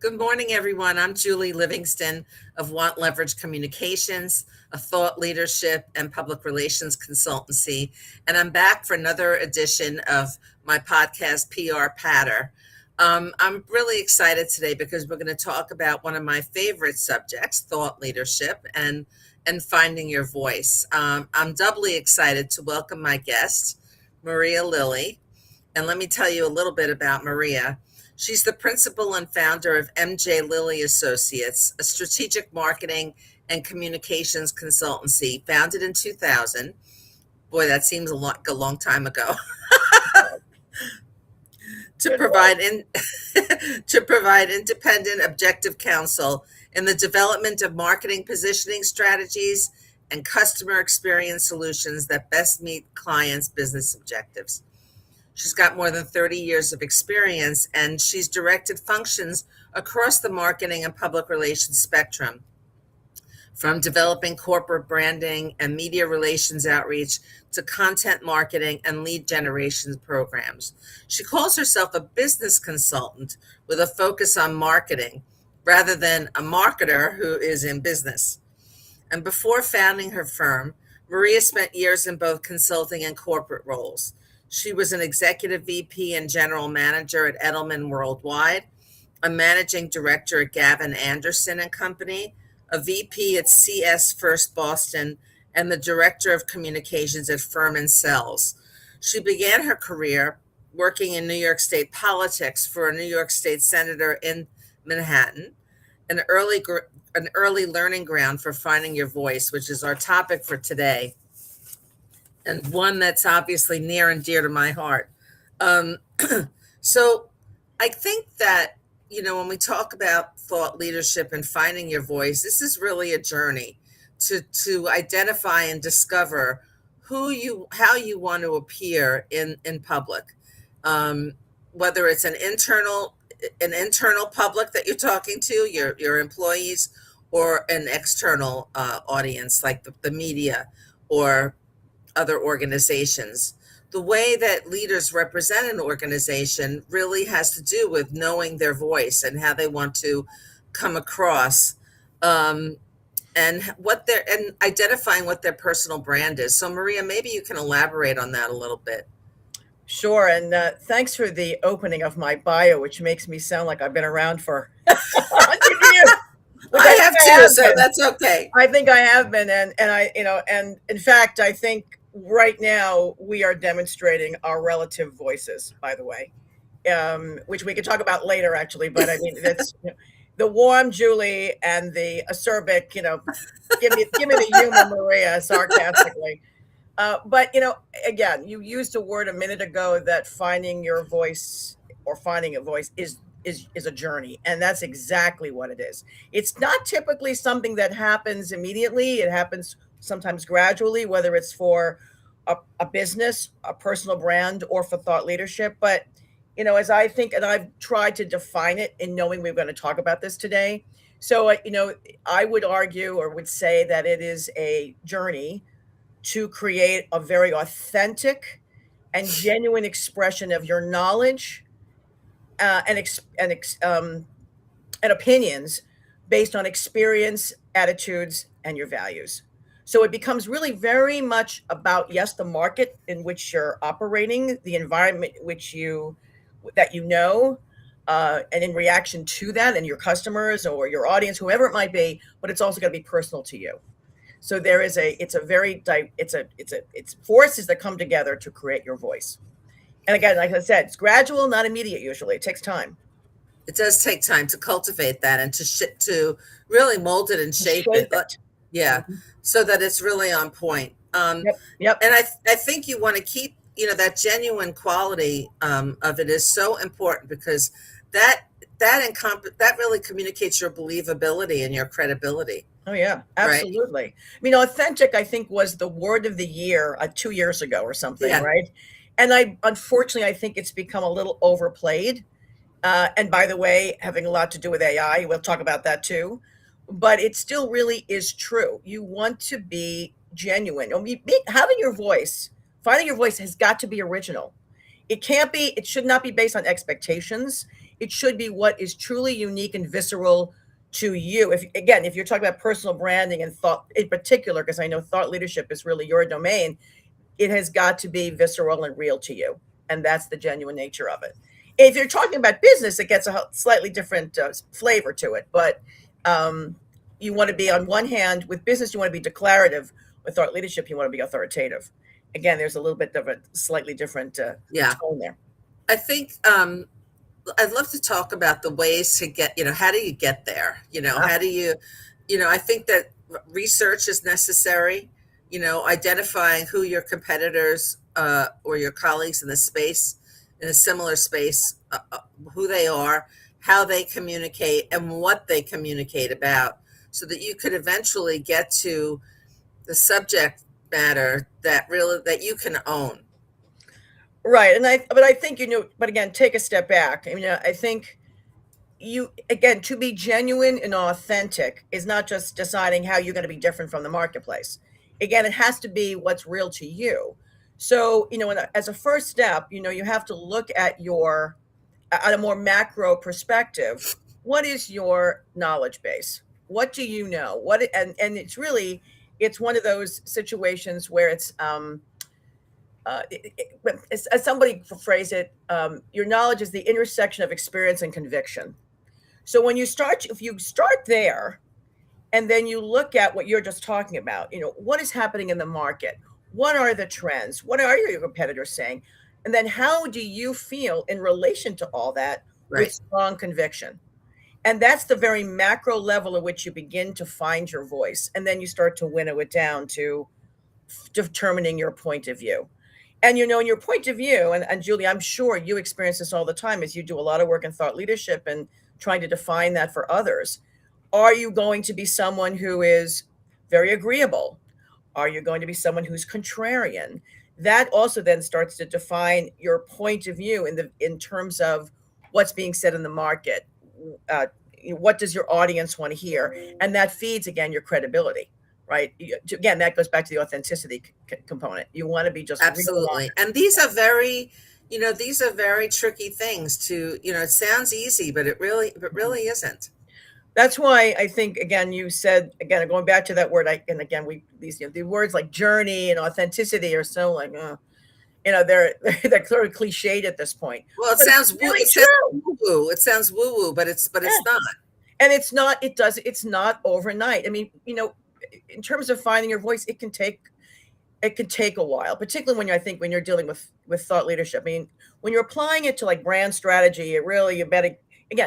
Good morning, everyone. I'm Julie Livingston of Want Leverage Communications, a thought leadership and public relations consultancy. And I'm back for another edition of my podcast, PR Patter. I'm really excited today because we're going to talk about one of my favorite subjects, thought leadership and finding your voice. I'm doubly excited to welcome my guest, Maria Lilly. And let me tell you a little bit about Maria. She's the principal and founder of MJ Lilly Associates, a strategic marketing and communications consultancy founded in 2000. Boy, that seems a long time ago. to Good provide point. in, to provide independent, objective counsel in the development of marketing positioning strategies and customer experience solutions that best meet clients' business objectives. She's got more than 30 years of experience, and she's directed functions across the marketing and public relations spectrum, from developing corporate branding and media relations outreach to content marketing and lead generation programs. She calls herself a business consultant with a focus on marketing rather than a marketer who is in business. And before founding her firm, Maria spent years in both consulting and corporate roles. She was an executive VP and general manager at Edelman Worldwide, a managing director at Gavin Anderson and Company, a VP at CS First Boston, and the director of communications at Furman Cells. She began her career working in New York State politics for a New York State senator in Manhattan, an early learning ground for finding your voice, which is our topic for today, and one that's obviously near and dear to my heart. Um, so I think that, when we talk about thought leadership and finding your voice, this is really a journey to identify and discover how you want to appear in public. Um, Whether it's an internal public that you're talking to, your employees, or an external audience like the media or other organizations. The way that leaders represent an organization really has to do with knowing their voice and how they want to come across, um, and identifying what their personal brand is. So, Maria, maybe you can elaborate on that a little bit. Sure. And thanks for the opening of my bio, which makes me sound like I've been around for 100 years, which I I think have I too, have so been. that's okay. I think I have been. And in fact, I think right now we are demonstrating our relative voices, by the way, which we could talk about later, actually. But I mean, the warm Julie and the acerbic, give me the humor, Maria, sarcastically. But again, you used a word a minute ago that finding your voice or finding a voice is a journey, and that's exactly what it is. It's not typically something that happens immediately. It happens sometimes gradually, whether it's for a business, a personal brand, or for thought leadership. But as I think, and I've tried to define it in knowing we're going to talk about this today. So, I would argue or would say that it is a journey to create a very authentic and genuine expression of your knowledge and opinions based on experience, attitudes, and your values. So it becomes really very much about, yes, the market in which you're operating, the environment which and in reaction to that, and your customers or your audience, whoever it might be. But it's also going to be personal to you. So it's forces that come together to create your voice. And again, like I said, it's gradual, not immediate. Usually, it takes time It does take time to cultivate that and to really mold it and to shape it. shape it. Yeah, Mhm. so that it's really on point. Yep, yep. And I think you want to keep, that genuine quality of it is so important because that that really communicates your believability and your credibility, Oh yeah, right? absolutely. I mean, authentic, I think, was the word of the year 2 years ago or something, Yeah. right? And unfortunately, I think it's become a little overplayed. And by the way, having a lot to do with AI, we'll talk about that too. But it still really is true. You want to be genuine. Having your voice, finding your voice has got to be original. It can't be, it should not be based on expectations. It should be what is truly unique and visceral to you. If you're talking about personal branding and thought in particular, because I know thought leadership is really your domain, it has got to be visceral and real to you. And that's the genuine nature of it. If you're talking about business, it gets a slightly different flavor to it. But you want to be, on one hand, with business, you want to be declarative. With thought leadership, you want to be authoritative. Again, there's a little bit of a slightly different tone there. I think I'd love to talk about the ways to get, how do you get there? How do you, I think that research is necessary, identifying who your competitors or your colleagues in the space, in a similar space, who they are, how they communicate, and what they communicate about, so that you could eventually get to the subject matter that you can own. Right. But I think, but again, take a step back. I mean, I think to be genuine and authentic is not just deciding how you're going to be different from the marketplace. Again, it has to be what's real to you. So, as a first step, you have to look at a more macro perspective. What is your knowledge base? What do you know? And it's one of those situations where it's, as somebody phrased it, your knowledge is the intersection of experience and conviction. So if you start there, and then you look at what you're just talking about, what is happening in the market? What are the trends? What are your competitors saying? And then how do you feel in relation to all that with strong conviction? And that's the very macro level at which you begin to find your voice. And then you start to winnow it down to determining your point of view. And in your point of view, and Julie, I'm sure you experience this all the time as you do a lot of work in thought leadership and trying to define that for others. Are you going to be someone who is very agreeable? Are you going to be someone who's contrarian? That also then starts to define your point of view in terms of what's being said in the market. What does your audience want to hear? And that feeds, again, your credibility. Right. Again, that goes back to the authenticity component. You want to be just absolutely. And these are very tricky things to, it sounds easy, but it really isn't. That's why I think, again, you said, again, going back to that word, the words like journey and authenticity are so like, they're sort of cliched at this point. Well, it sounds woo-woo. It sounds woo-woo, but it's not. And it's not. It's not overnight. I mean, in terms of finding your voice, it can take a while, particularly when you're dealing with thought leadership. I mean, when you're applying it to like brand strategy,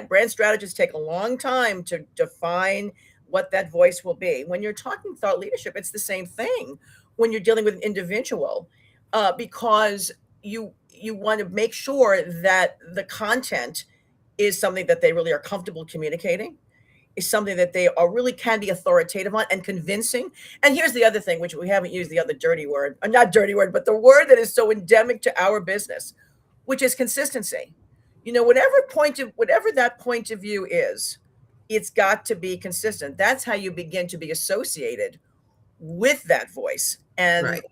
brand strategists take a long time to define what that voice will be. When you're talking thought leadership, it's the same thing when you're dealing with an individual, because you want to make sure that the content is something that they really are comfortable communicating, is something that they really can be authoritative on and convincing. And here's the other thing, which we haven't used the other dirty word, not dirty word, but the word that is so endemic to our business, which is consistency. Whatever that point of view is, it's got to be consistent. That's how you begin to be associated with that voice. And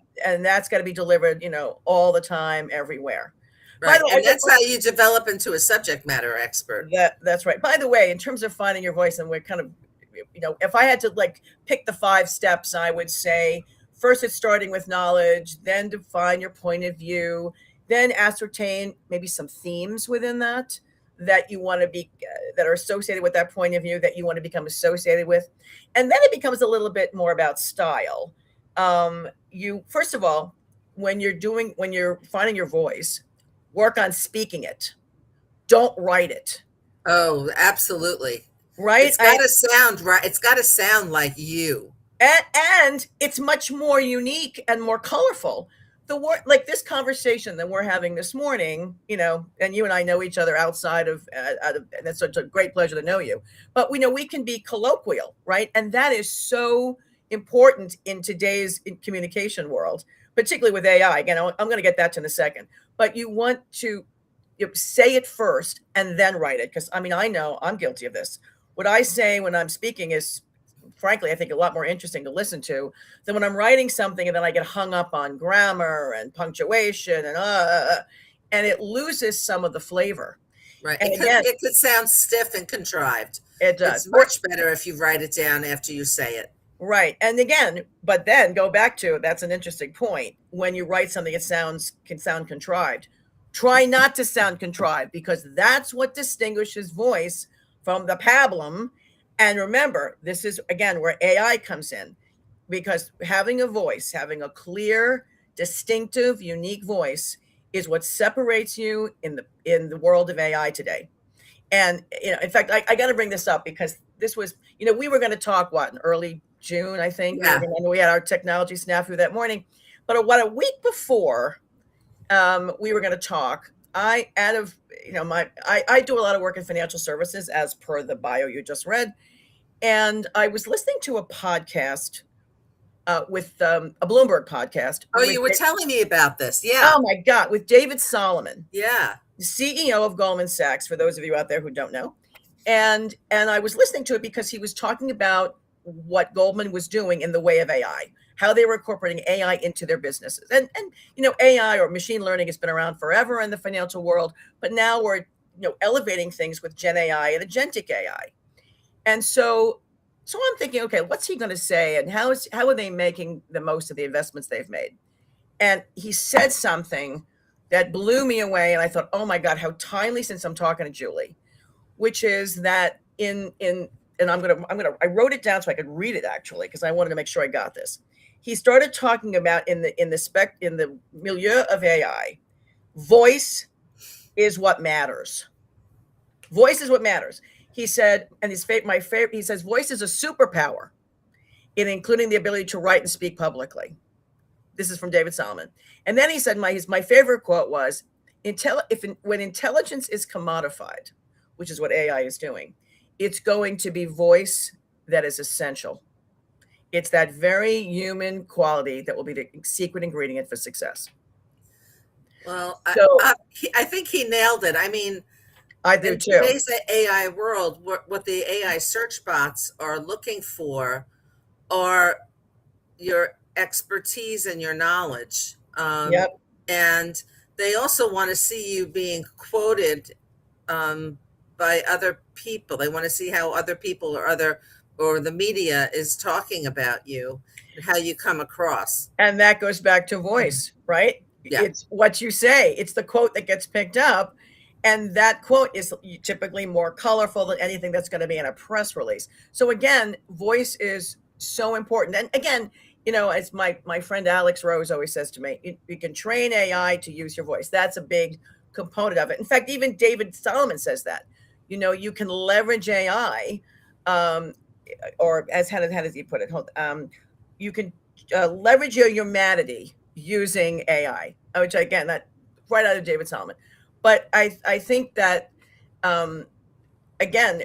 that's got to be delivered, all the time, everywhere. Right. And that's how you develop into a subject matter expert. That's right. By the way, in terms of finding your voice, and we're kind of, if I had to pick the 5 steps, I would say first it's starting with knowledge, then define your point of view, then ascertain maybe some themes within that you want to be, that are associated with that point of view that you want to become associated with. And then it becomes a little bit more about style. First of all, when you're finding your voice, work on speaking it. Don't write it. Oh, absolutely. Right? It's got to sound right. It's got to sound like you. And it's much more unique and more colorful. The word, like this conversation that we're having this morning, and you and I know each other outside of, and it's such a great pleasure to know you. But we can be colloquial, right? And that is so important in today's communication world, particularly with AI. Again, I'm going to get that to in a second. But you want to say it first and then write it. Because, I know I'm guilty of this. What I say when I'm speaking is, frankly, I think a lot more interesting to listen to than when I'm writing something and then I get hung up on grammar and punctuation and it loses some of the flavor. Right. And again, It could sound stiff and contrived. it does. It's much better if you write it down after you say it. Right. And again, but then go back to, that's an interesting point. When you write something, it can sound contrived. Try not to sound contrived, because that's what distinguishes voice from the pablum. And remember, this is again where AI comes in, because having a voice, having a clear, distinctive, unique voice is what separates you in the world of AI today. And in fact, I got to bring this up because this was, we were going to talk in early June, I think. Yeah. We had our technology snafu that morning, but a week before we were going to talk, I do a lot of work in financial services, as per the bio you just read, and I was listening to a podcast with a Bloomberg podcast. Oh, you were telling me about this. Yeah. Oh my God, with David Solomon. Yeah. The CEO of Goldman Sachs, for those of you out there who don't know. And I was listening to it because he was talking about what Goldman was doing in the way of AI, how they were incorporating AI into their businesses. And AI or machine learning has been around forever in the financial world, but now we're elevating things with Gen AI and agentic AI. And so I'm thinking, okay, what's he going to say, and how are they making the most of the investments they've made? And he said something that blew me away, and I thought, oh my God, how timely, since I'm talking to Julie, which is that I wrote it down so I could read it, actually, because I wanted to make sure I got this. He started talking about in the milieu of AI, voice is what matters. Voice is what matters. He said, and he says, voice is a superpower, including the ability to write and speak publicly. This is from David Solomon. And then he said, my favorite quote was, when intelligence is commodified, which is what AI is doing, it's going to be voice that is essential. It's that very human quality that will be the secret ingredient for success. Well, So, I think he nailed it. I mean, I do in too. today's AI world, what the AI search bots are looking for are your expertise and your knowledge. Yep. And they also want to see you being quoted by other people. They want to see how other people or the media is talking about you and how you come across. And that goes back to voice, right? Yeah. It's what you say. It's the quote that gets picked up. And that quote is typically more colorful than anything that's going to be in a press release. So again, voice is so important. And again, as my friend Alex Rose always says to me, you can train AI to use your voice. That's a big component of it. In fact, even David Solomon says that. You can leverage AI, or how does he put it? You can leverage your humanity using AI, which again, that right out of David Solomon. But I think that, again,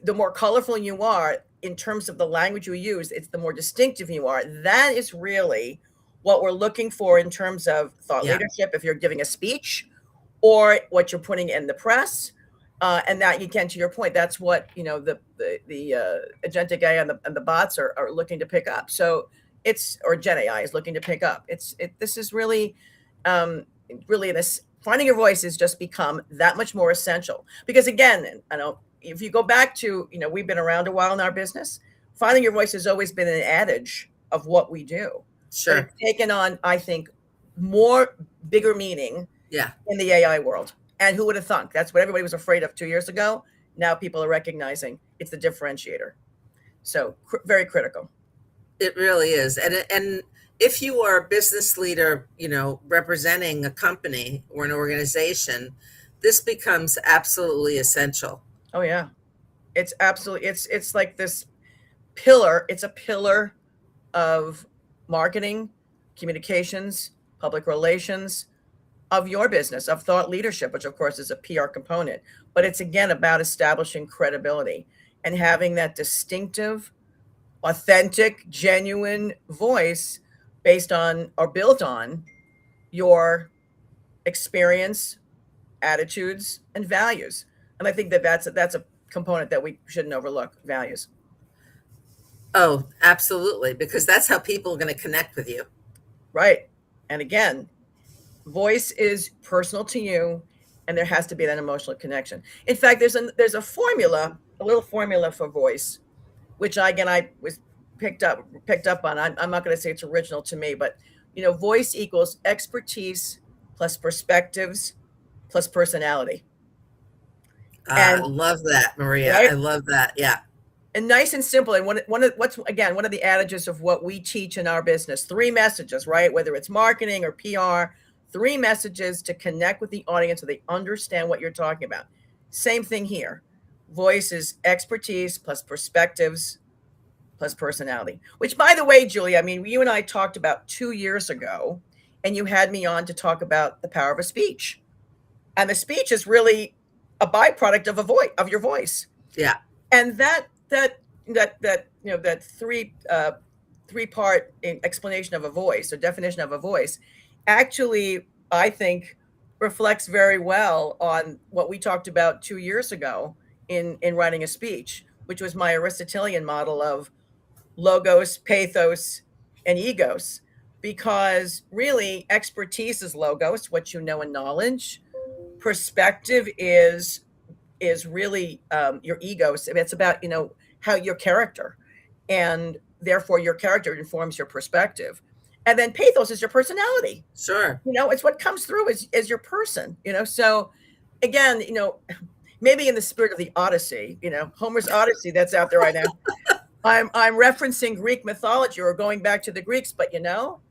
the more colorful you are in terms of the language you use, it's the more distinctive you are. That is really what we're looking for in terms of thought leadership, if you're giving a speech or what you're putting in the press. And that, again, to your point, that's what the agentic AI and the bots are looking to pick up. So or Gen AI is looking to pick up. This is really this. Finding your voice has just become that much more essential, because again, I know if you go back to, we've been around a while in our business, finding your voice has always been an adage of what we do. Sure. But it's taken on, I think, bigger meaning in the AI world. And who would have thunk? That's what everybody was afraid of 2 years ago. Now people are recognizing it's the differentiator. So very critical. It really is. And if you are a business leader, representing a company or an organization, this becomes absolutely essential. Oh yeah. It's absolutely, it's like this pillar. It's a pillar of marketing, communications, public relations of your business, of thought leadership, which of course is a PR component. But it's again about establishing credibility and having that distinctive, authentic, genuine voice based on or built on your experience, attitudes, and values. And I think that's a component that we shouldn't overlook, values. Oh, absolutely, because that's how people are going to connect with you. Right. And again, voice is personal to you, and there has to be that emotional connection. In fact, there's a formula, a little formula for voice, which I was picked up on. I'm not going to say it's original to me, but voice equals expertise plus perspectives plus personality. I And love that, Maria. right, I love that. Yeah. and nice and simple. And one of the adages of what we teach in our business: three messages, right? Whether it's marketing or PR, three messages to connect with the audience so they understand what you're talking about. Same thing here. Voice is expertise plus perspectives plus personality. Which, by the way, Julie, I mean, you and I talked about 2 years ago, and you had me on to talk about the power of a speech. And the speech is really a byproduct of of your voice. Yeah. And that three-part explanation of a voice or definition of a voice actually, I think, reflects very well on what we talked about 2 years ago in writing a speech, which was my Aristotelian model of logos, pathos, and egos. Because really, expertise is logos, what you know and knowledge. Perspective is really your ego. So it's about how your character, and therefore your character informs your perspective. And then pathos is your personality. Sure. It's what comes through as your person. So again, maybe in the spirit of the Odyssey, Homer's Odyssey that's out there right now. I'm referencing Greek mythology or going back to the Greeks, but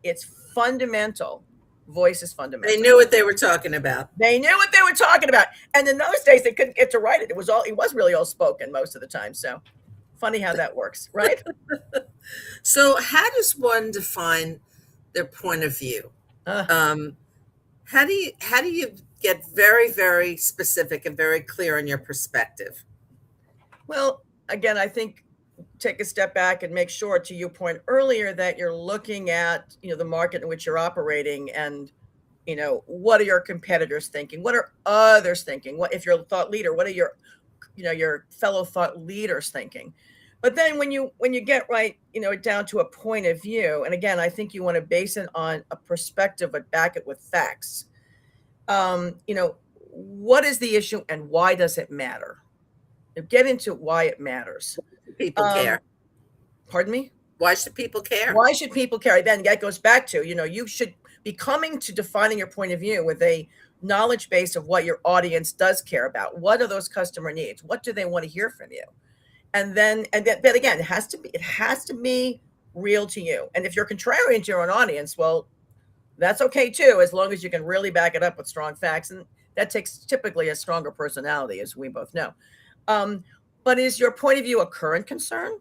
it's fundamental. Voice is fundamental. They knew what they were talking about. They knew what they were talking about. And in those days they couldn't get to write it. It was really all spoken most of the time. So funny how that works, right? So how does one define their point of view? How do you get very, very specific and very clear on your perspective? Well, again, I think take a step back and make sure, to your point earlier, that you're looking at the market in which you're operating, and what are your competitors thinking, what are others thinking, what if you're a thought leader, what are your fellow thought leaders thinking. But then when you get right down to a point of view, and again, I think you want to base it on a perspective but back it with facts. What is the issue and why does it matter? Get into why it matters. People care. Pardon me? Why should people care? Why should people care? Then that goes back to, you should be coming to defining your point of view with a knowledge base of what your audience does care about. What are those customer needs? What do they want to hear from you? But again, it has to be real to you. And if you're contrarian to your own audience, well, that's okay too, as long as you can really back it up with strong facts. And that takes typically a stronger personality, as we both know. But is your point of view a current concern?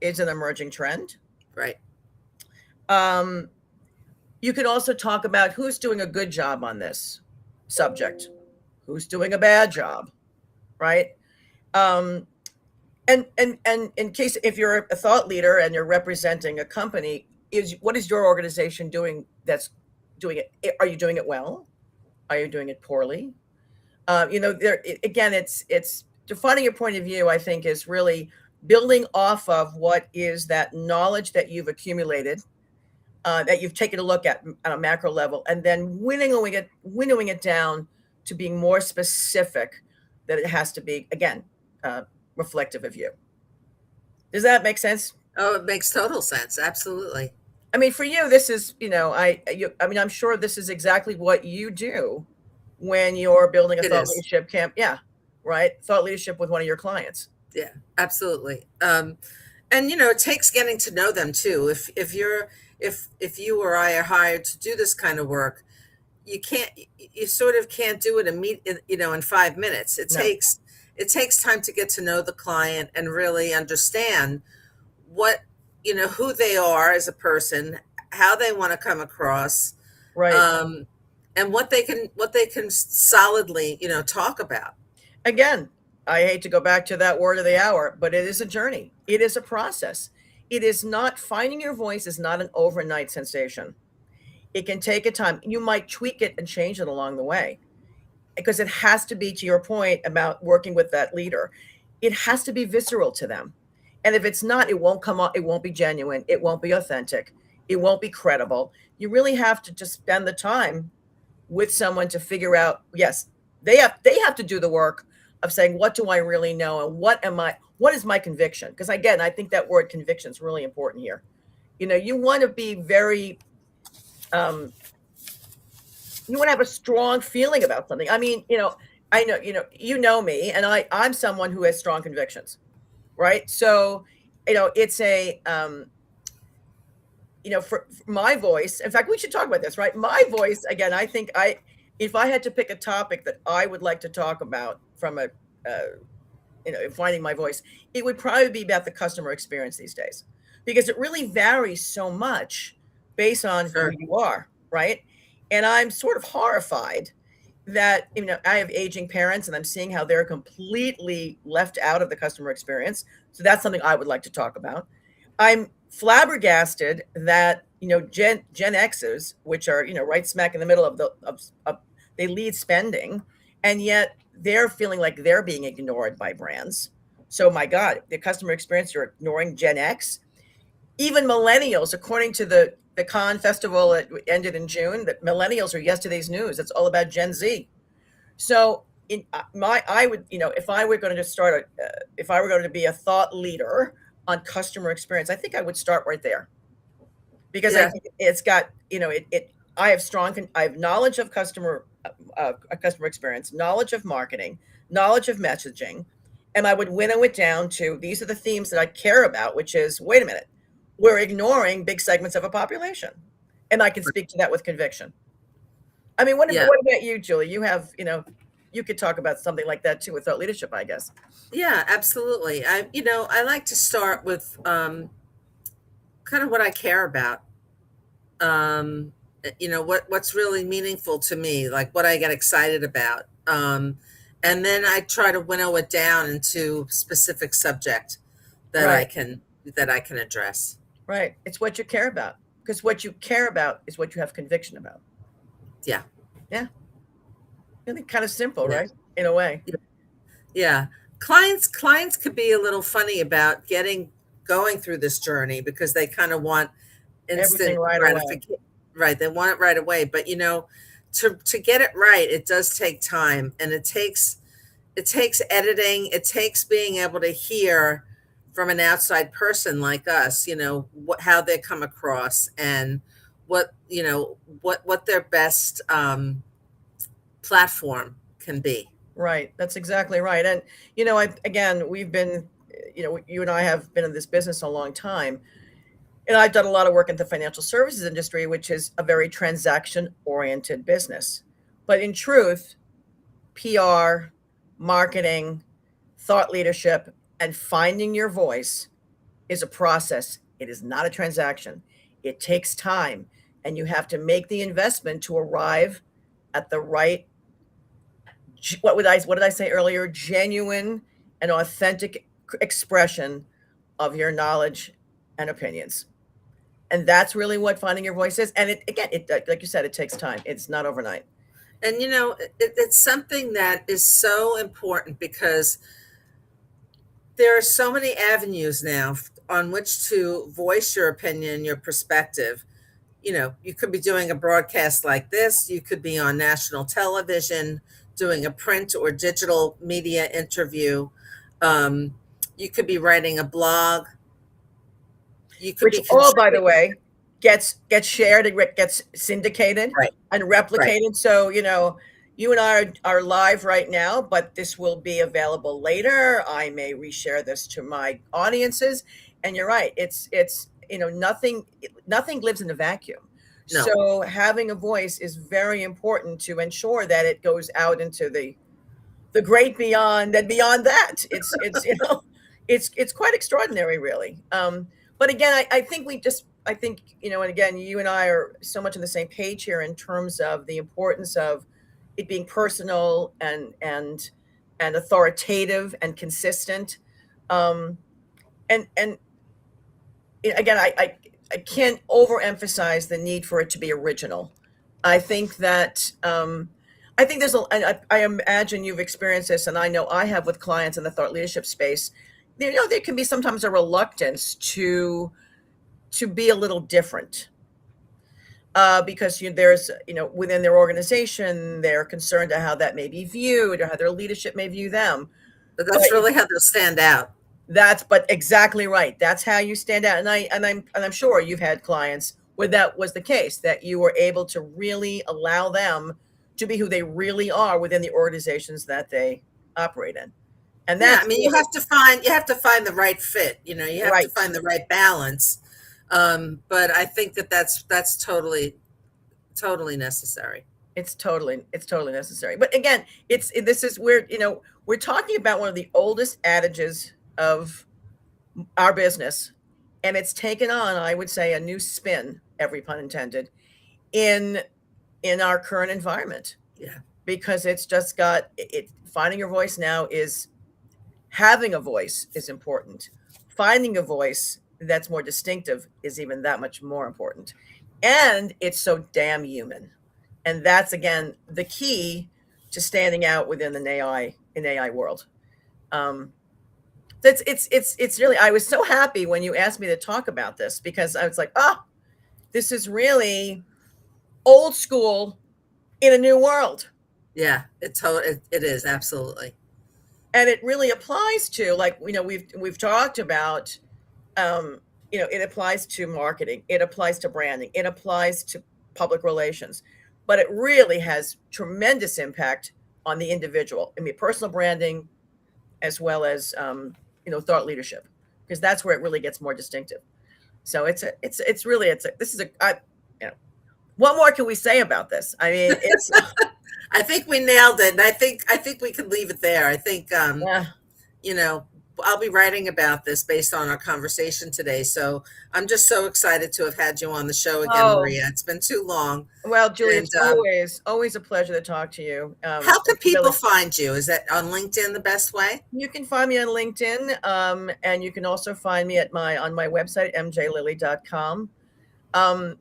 Is an emerging trend? Right. You could also talk about who's doing a good job on this subject, who's doing a bad job, right? And in case if you're a thought leader and you're representing a company, what is your organization doing that's doing it? Are you doing it well? Are you doing it poorly? It's defining your point of view, I think, is really building off of what is that knowledge that you've accumulated, that you've taken a look at on a macro level, and then winnowing it down to being more specific, that it has to be, again, reflective of you. Does that make sense? Oh, it makes total sense. Absolutely. I mean, for you, this is, I'm sure this is exactly what you do when you're building a thought leadership camp. Yeah. Right. Thought leadership with one of your clients. Yeah, absolutely. And it takes getting to know them too. If you or I are hired to do this kind of work, you sort of can't do it in 5 minutes. It takes time to get to know the client and really understand what, who they are as a person, how they want to come across, right. And what they can solidly, talk about. Again, I hate to go back to that word of the hour, but it is a journey. It is a process. It is not, finding your voice is not an overnight sensation. It can take a time. You might tweak it and change it along the way, because it has to be, to your point about working with that leader, it has to be visceral to them. And if it's not, it won't come up. It won't be genuine. It won't be authentic. It won't be credible. You really have to just spend the time with someone to figure out, yes, they have to do the work of saying, what do I really know, and what is my conviction? Because again, I think that word conviction is really important here. You want to be very um, you want to have a strong feeling about something. I mean, I know, you know me, and I'm someone who has strong convictions, right? So, it's a, for my voice. In fact, we should talk about this, right? My voice, again, I think if I had to pick a topic that I would like to talk about from finding my voice, it would probably be about the customer experience these days, because it really varies so much based on who Sure. you are, right? And I'm sort of horrified that, I have aging parents, and I'm seeing how they're completely left out of the customer experience. So that's something I would like to talk about. I'm flabbergasted that, Gen Xers, which are, right smack in the middle of they lead spending, and yet they're feeling like they're being ignored by brands. So my God, the customer experience, you're ignoring Gen X. Even millennials, according to the Cannes festival that ended in June, that millennials are yesterday's news. It's all about Gen Z. So I would, if I were going to start if I were going to be a thought leader on customer experience, I think I would start right there, because I Yeah. think it's got, I have knowledge of customer experience, knowledge of marketing, knowledge of messaging, and I would winnow it down to, these are the themes that I care about, which is, wait a minute, we're ignoring big segments of a population, and I can speak to that with conviction. I mean, Yeah. what about you, Julie? You have, you could talk about something like that too with thought leadership, I guess. Yeah, absolutely. I like to start with kind of what I care about. What's really meaningful to me, like what I get excited about. And then I try to winnow it down into specific subject that I Right, can that I can address. right. It's what you care about, because what you care about is what you have conviction about. Yeah. Yeah, really kind of simple, Yeah. right? In a way. Yeah. Clients could be a little funny about going through this journey because they kind of want Everything instant right away. gratification. Right. They want it right away. But to get it right, it does take time, and it takes editing, it takes being able to hear from an outside person like us, how they come across, and what their best platform can be. Right. That's exactly right. And, again, we've been, you and I have been in this business a long time. And I've done a lot of work in the financial services industry, which is a very transaction oriented business. But in truth, PR, marketing, thought leadership, and finding your voice is a process. It is not a transaction. It takes time, and you have to make the investment to arrive at the right, what did I say earlier? Genuine and authentic expression of your knowledge and opinions. And that's really what finding your voice is. And like you said, it takes time. It's not overnight. And it's something that is so important because there are so many avenues now on which to voice your opinion, your perspective. You could be doing a broadcast like this, you could be on national television doing a print or digital media interview. You could be writing a blog. You could Which be all, by the contributing. way, gets shared and gets syndicated Right, and right. replicated. So, you and I are live right now, but this will be available later. I may reshare this to my audiences. And you're right. It's nothing lives in a vacuum. No. So having a voice is very important to ensure that it goes out into the great beyond and beyond that. It's quite extraordinary, really. But again, I think and again, you and I are so much on the same page here in terms of the importance of it being personal and authoritative and consistent. Um, and again, I can't overemphasize the need for it to be original. I think that I think there's I imagine you've experienced this, and I know I have with clients in the thought leadership space. There can be sometimes a reluctance to be a little different. because there's, within their organization, they're concerned to how that may be viewed or how their leadership may view them. But But that's really how they'll stand out. but exactly right. That's how you stand out. And I'm sure you've had clients where that was the case, that you were able to really allow them to be who they really are within the organizations that they operate in. And Yeah, that's I mean, really you have to find the right fit. You have to right. find the right balance. But I think that that's totally necessary. It's totally necessary. But again, this is where, we're talking about one of the oldest adages of our business, and it's taken on, I would say, a new spin, every pun intended, in our current environment, Yeah. because it's just got it. Finding your voice now is having a voice is important. Finding a voice that's more distinctive is even that much more important. And it's so damn human. And that's again the key to standing out within the AI world. Um, it's really, I was so happy when you asked me to talk about this, because I was like, this is really old school in a new world. Yeah, it is absolutely. And it really applies to, like, we've talked about, it applies to marketing, it applies to branding, it applies to public relations, but it really has tremendous impact on the individual. I mean, personal branding, as well as thought leadership, because that's where it really gets more distinctive. So it's really, this is what more can we say about this? I mean, it's I think we nailed it, and I think we could leave it there. I think yeah. you know, I'll be writing about this based on our conversation today. So I'm just so excited to have had you on the show again, Oh, Maria. It's been too long. well, Julie, And it's always a pleasure to talk to you. how can Really, people find you? Is that on LinkedIn the best way? you can find me on LinkedIn, and you can also find me on my website, mjlilly.com. Um,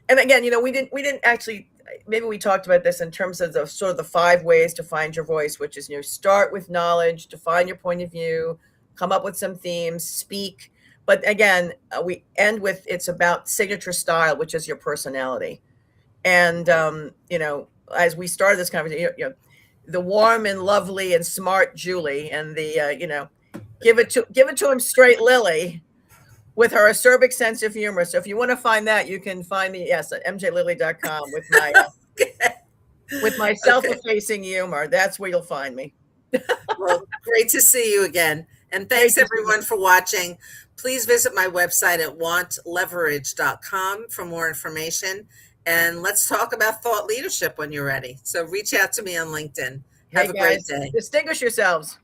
and again, we didn't actually, maybe we talked about this in terms of the sort of the 5 ways to find your voice, which is, start with knowledge, define your point of view, come up with some themes, speak. But again, we end with, it's about signature style, which is your personality. And as we started this conversation, the warm and lovely and smart Julie, and the give it to him straight Lily, with her acerbic sense of humor. So if you want to find that, you can find me, yes, at mjlilly.com, with my Okay. self-effacing humor. That's where you'll find me. Well, great to see you again. And Great thanks to see you. everyone for watching. Please visit my website at wantleverage.com for more information. And let's talk about thought leadership when you're ready. So reach out to me on LinkedIn. Hey Have a great guys, day. distinguish yourselves.